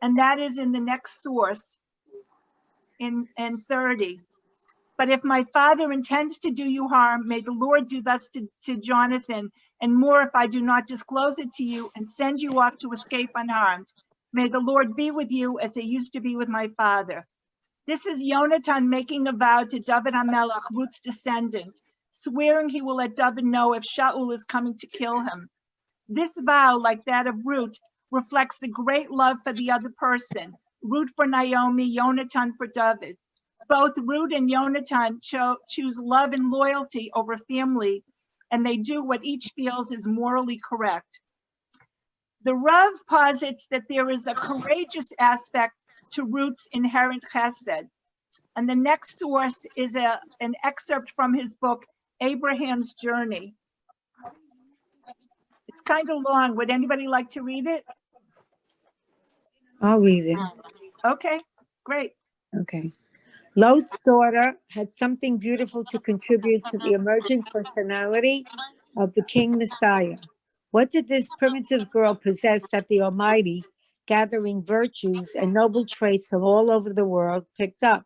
and that is in the next source, in 30. "But if my father intends to do you harm, may the Lord do thus to Jonathan, and more if I do not disclose it to you and send you off to escape unharmed. May the Lord be with you as he used to be with my father." This is Yonatan making a vow to David HaMelech, Ruth's descendant, swearing he will let David know if Shaul is coming to kill him. This vow, like that of Ruth, reflects the great love for the other person. Ruth for Naomi, Yonatan for David. Both Ruth and Yonatan choose love and loyalty over family, and they do what each feels is morally correct. The Rav posits that there is a courageous aspect to Ruth's inherent chesed. And the next source is an excerpt from his book, Abraham's Journey. It's kind of long. Would anybody like to read it? I'll read it. Okay, great. Okay. Lot's daughter had something beautiful to contribute to the emerging personality of the King Messiah. What did this primitive girl possess that the Almighty, gathering virtues and noble traits from all over the world, picked up?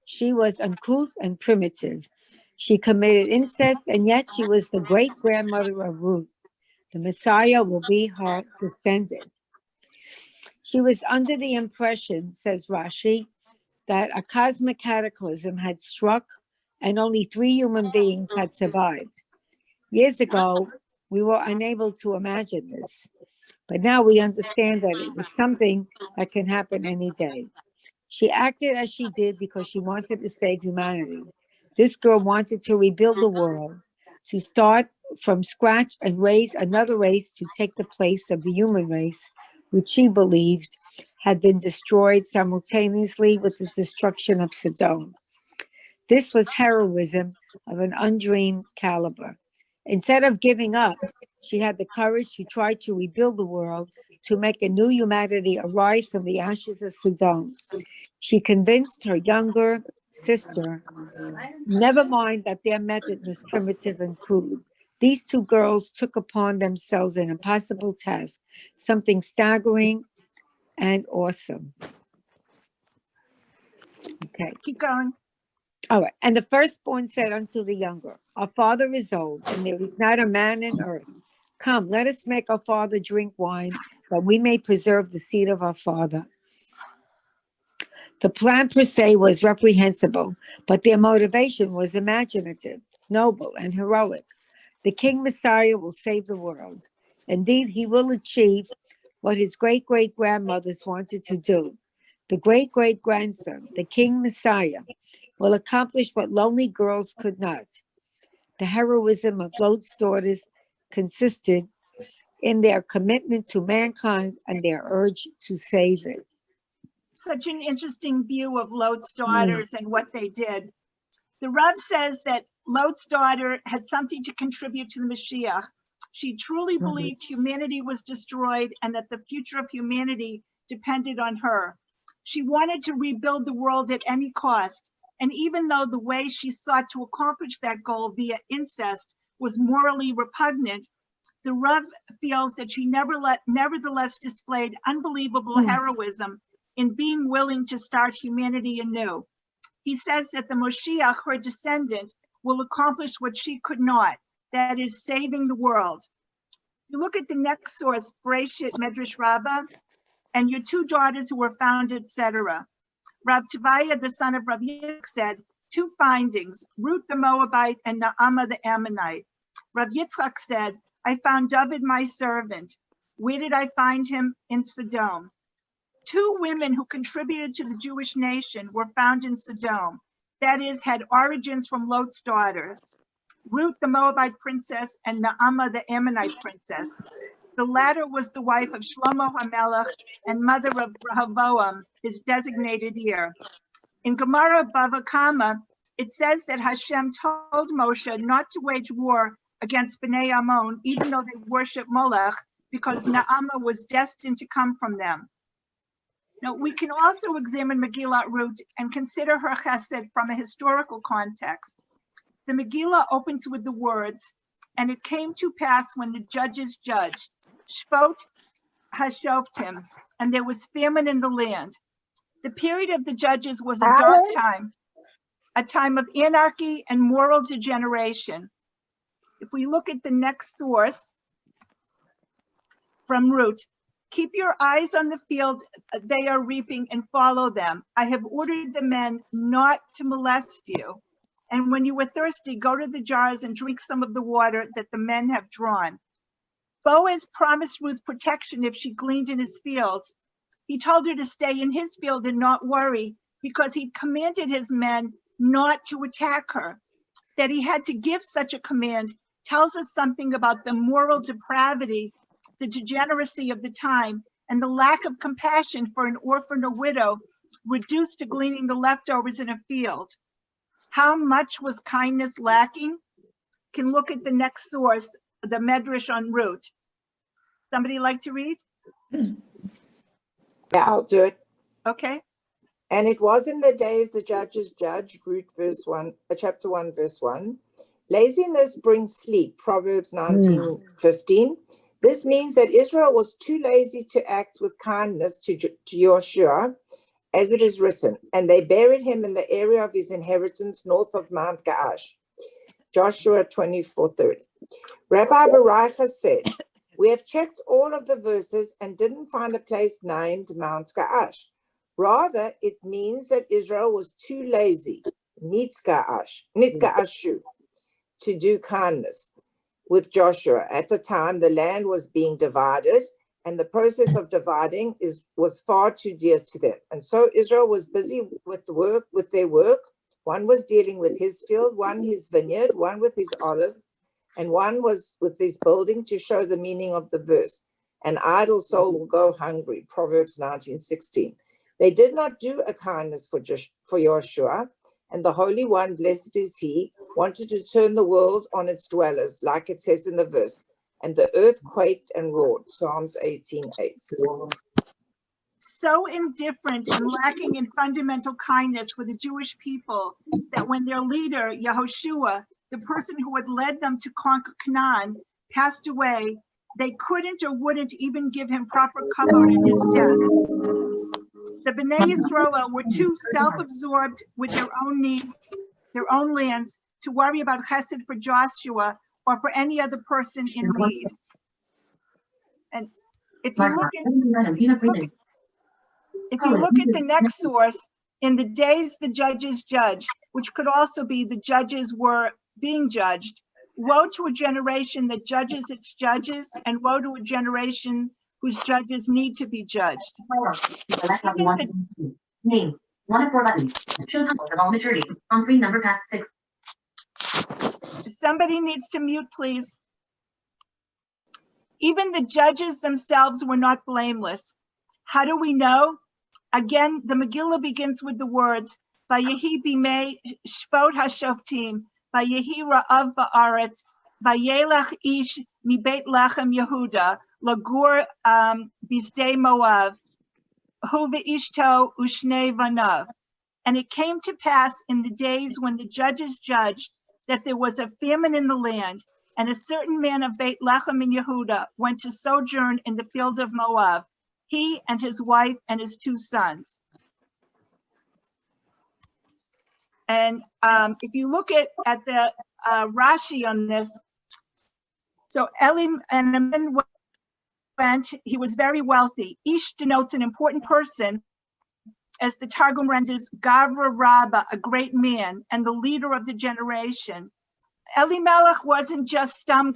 She was uncouth and primitive. She committed incest, and yet she was the great-grandmother of Ruth. The Messiah will be her descendant. She was under the impression, says Rashi, that a cosmic cataclysm had struck and only 3 human beings had survived. Years ago, we were unable to imagine this, but now we understand that it was something that can happen any day. She acted as she did because she wanted to save humanity. This girl wanted to rebuild the world, to start from scratch and raise another race to take the place of the human race, which she believed had been destroyed simultaneously with the destruction of Sodom. This was heroism of an undreamed caliber. Instead of giving up, she had the courage to try to rebuild the world, to make a new humanity arise from the ashes of Sodom. She convinced her younger sister, never mind that their method was primitive and crude. These 2 girls took upon themselves an impossible task, something staggering and awesome. Okay. Keep going. All right. And the firstborn said unto the younger, Our father is old, and there is not a man in earth. Come, let us make our father drink wine, that we may preserve the seed of our father. The plan per se was reprehensible, but their motivation was imaginative, noble, and heroic. The King Messiah will save the world. Indeed, he will achieve what his great-great-grandmothers wanted to do. The great-great-grandson, the King Messiah, will accomplish what lonely girls could not. The heroism of Lot's daughters consisted in their commitment to mankind and their urge to save it. Such an interesting view of Lot's daughters and what they did. The Rav says that Lot's daughter had something to contribute to the Mashiach. She truly believed humanity was destroyed and that the future of humanity depended on her. She wanted to rebuild the world at any cost. And even though the way she sought to accomplish that goal via incest was morally repugnant, the Rav feels that she nevertheless displayed unbelievable heroism in being willing to start humanity anew. He says that the Moshiach, her descendant, will accomplish what she could not, that is, saving the world. You look at the next source, Bereshit Medrash Rabbah, and your two daughters who were found, etc. Rav Tovia, the son of Rav Yitzchak, said, two findings, Ruth the Moabite and Naamah the Ammonite. Rav Yitzchak said, I found David my servant. Where did I find him? In Sodom. Two women who contributed to the Jewish nation were found in Sodom, that is, had origins from Lot's daughters, Ruth the Moabite princess and Naamah the Ammonite princess. The latter was the wife of Shlomo HaMelech and mother of Rehoboam, his designated heir. In Gemara Bava Kama, it says that Hashem told Moshe not to wage war against Bnei Ammon, even though they worship Molech, because Naamah was destined to come from them. Now, we can also examine Megillat Ruth and consider her chesed from a historical context. The Megillah opens with the words, and it came to pass when the judges judged, Shvot Hashoftim, and there was famine in the land. The period of the judges was a dark time, a time of anarchy and moral degeneration. If we look at the next source from Ruth, keep your eyes on the field they are reaping and follow them. I have ordered the men not to molest you. And when you are thirsty, go to the jars and drink some of the water that the men have drawn. Boaz promised Ruth protection if she gleaned in his fields. He told her to stay in his field and not worry because he commanded his men not to attack her. That he had to give such a command tells us something about the moral depravity, the degeneracy of the time, and the lack of compassion for an orphan or widow reduced to gleaning the leftovers in a field. How much was kindness lacking? Can look at the next source, the Medrash on Ruth. Somebody like to read? Yeah, I'll do it. Okay. And it was in the days the judges judged, Ruth chapter 1, verse 1. Laziness brings sleep, Proverbs 19:15. This means that Israel was too lazy to act with kindness to Joshua, as it is written, and they buried him in the area of his inheritance north of Mount Gaash. Joshua 24:30. Rabbi Baracha said, we have checked all of the verses and didn't find a place named Mount Gaash. Rather, it means that Israel was too lazy, nitgaashu, to do kindness with Joshua. At the time, the land was being divided, and the process of dividing was far too dear to them. And so Israel was busy with their work. One was dealing with his field, one his vineyard, one with his olives, and one was with his building, to show the meaning of the verse. An idle soul will go hungry, Proverbs 19:16. They did not do a kindness for Joshua, and the Holy One, blessed is he, wanted to turn the world on its dwellers, like it says in the verse. And the earth quaked and roared, Psalms 18:8. So indifferent and lacking in fundamental kindness for the Jewish people that when their leader, Yehoshua, the person who had led them to conquer Canaan, passed away, they couldn't or wouldn't even give him proper cover in his death. The Bnei Yisrael were too self-absorbed with their own needs, their own lands, to worry about chesed for Joshua or for any other person in need. And if you look at the next source, in the days the judges judged, which could also be the judges were being judged, woe to a generation that judges its judges, and woe to a generation whose judges need to be judged. Name. 1 of 4 buttons. Show titles of all maturity. On screen number pack 6. Somebody needs to mute, please. Even the judges themselves were not blameless. How do we know? Again, the Megillah begins with the words, Vayehi bimei shvot hashoftim, Vayehi ra'av ba'aretz, Vayelach ish mi Beit Lechem Yehuda, Lagur bisdei Moav, hu ve'ishto ushnei vanav. And it came to pass in the days when the judges judged that there was a famine in the land, and a certain man of Beit Lechem in Yehuda went to sojourn in the field of Moab, he and his wife and his 2 sons. And if you look at the Rashi on this, so Elim and a man went, he was very wealthy. Ish denotes an important person, as the Targum renders Gavra Rabba, a great man and the leader of the generation. Elimelech wasn't just some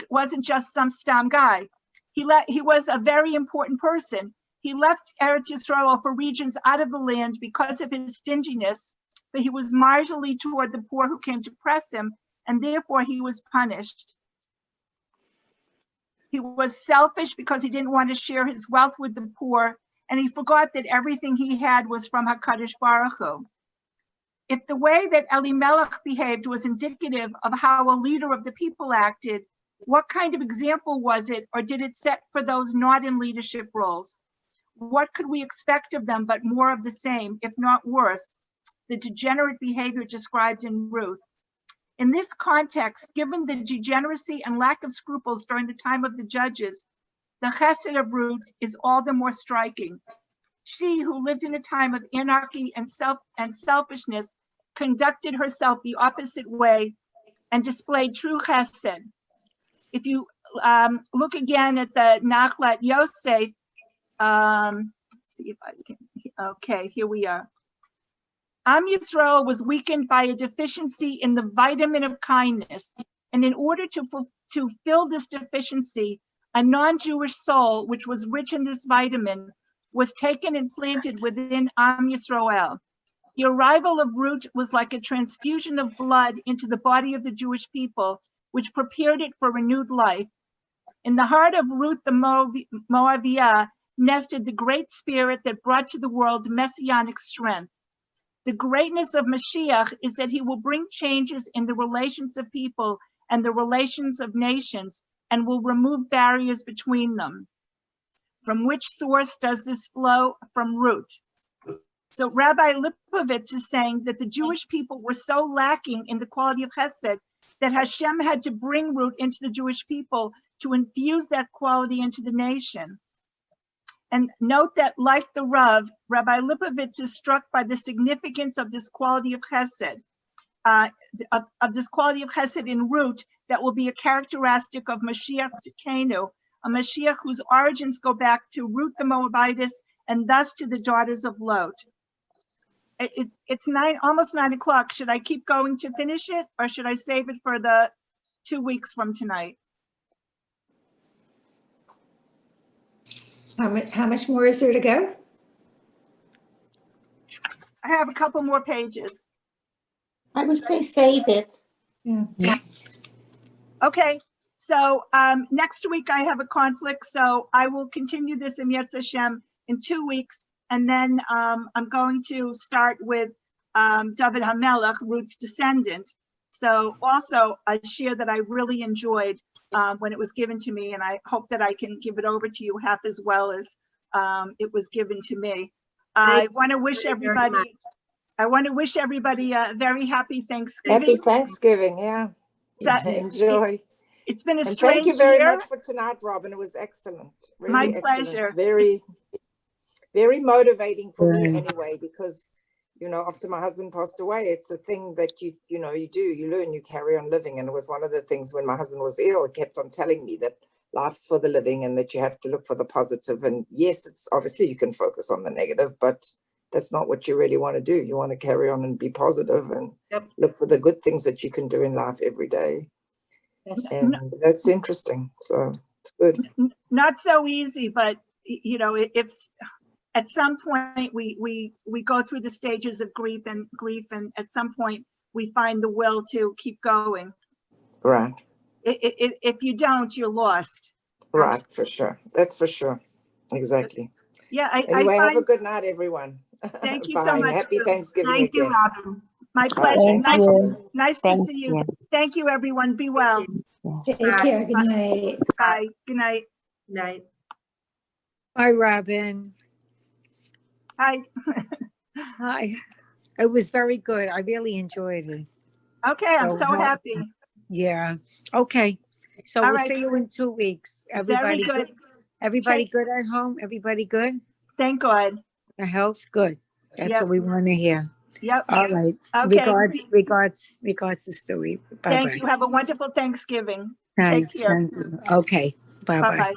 stam guy. He was a very important person. He left Eretz Yisrael for regions out of the land because of his stinginess, but he was miserly toward the poor who came to press him, and therefore he was punished. He was selfish because he didn't want to share his wealth with the poor, and he forgot that everything he had was from HaKadosh Baruch Hu. If the way that Elimelech behaved was indicative of how a leader of the people acted, what kind of example was it, or did it set for those not in leadership roles? What could we expect of them but more of the same, if not worse, the degenerate behavior described in Ruth? In this context, given the degeneracy and lack of scruples during the time of the judges, the chesed of Ruth is all the more striking. She, who lived in a time of anarchy and selfishness, conducted herself the opposite way and displayed true chesed. If you look again at the Nachlat Yosef, let's see if I can, okay, here we are. Am Yisrael was weakened by a deficiency in the vitamin of kindness. And in order to fill this deficiency, a non-Jewish soul, which was rich in this vitamin, was taken and planted within Am Yisrael. The arrival of Ruth was like a transfusion of blood into the body of the Jewish people, which prepared it for renewed life. In the heart of Ruth the Moaviah nested the great spirit that brought to the world messianic strength. The greatness of Mashiach is that he will bring changes in the relations of people and the relations of nations, and will remove barriers between them. From which source does this flow? From Ruth. So Rabbi Lipovitz is saying that the Jewish people were so lacking in the quality of chesed that Hashem had to bring Ruth into the Jewish people to infuse that quality into the nation. And note that, like the Rav, Rabbi Lipovitz is struck by the significance of this quality of chesed, of this quality of chesed in Ruth that will be a characteristic of Mashiach Tzidkenu, a Mashiach whose origins go back to Ruth the Moabitess and thus to the daughters of Lot. It's almost 9 o'clock. Should I keep going to finish it, or should I save it for the 2 weeks from tonight? How much more is there to go? I have a couple more pages. I would say save it. Yeah. Okay, so next week I have a conflict, so I will continue this in Yetz Hashem in 2 weeks, and then I'm going to start with David HaMelech, Ruth's descendant. So also a share that I really enjoyed when it was given to me, and I hope that I can give it over to you half as well as it was given to me. I want to wish everybody a very happy Thanksgiving. Happy Thanksgiving, yeah. Enjoy. It's been a And strange thank you very year. much for tonight, Robin. It was excellent. Really My excellent. pleasure. Very, very motivating for me anyway, because, you know, after my husband passed away, it's a thing that you do, you learn, you carry on living. And it was one of the things when my husband was ill, he kept on telling me that life's for the living and that you have to look for the positive. And yes, it's obviously you can focus on the negative, but that's not what you really want to do. You want to carry on and be positive and look for the good things that you can do in life every day. And that's interesting. So it's good. Not so easy, but you know, if at some point we go through the stages of grief, and at some point we find the will to keep going. Right, If you don't, you're lost. right, for sure. That's for sure. Exactly. Yeah, I Anyway, have a find, good night, everyone. thank you so Bye. much. Happy Sue. Thanksgiving Thank you, again. Robin. My Bye. pleasure. Thank you. Nice to Thank see you. you. Thank you, everyone. Be well. Take care. Good night. Bye. Good night. Night. Bye, Robin. Hi. Hi. It was very good. I really enjoyed it. Okay, I'm So so what- happy. Yeah. Okay. So All we'll right. see you in 2 weeks. Very Everybody good. Everybody Take- good at home? Everybody good? Thank God. The health? Good. That's Yep. what we want to hear. Yep. All right. Okay. Regards to Stewie. Bye-bye. Thank you. Have a wonderful Thanksgiving. Take Thanks. care. Thank you. Okay. Bye-bye. Bye-bye.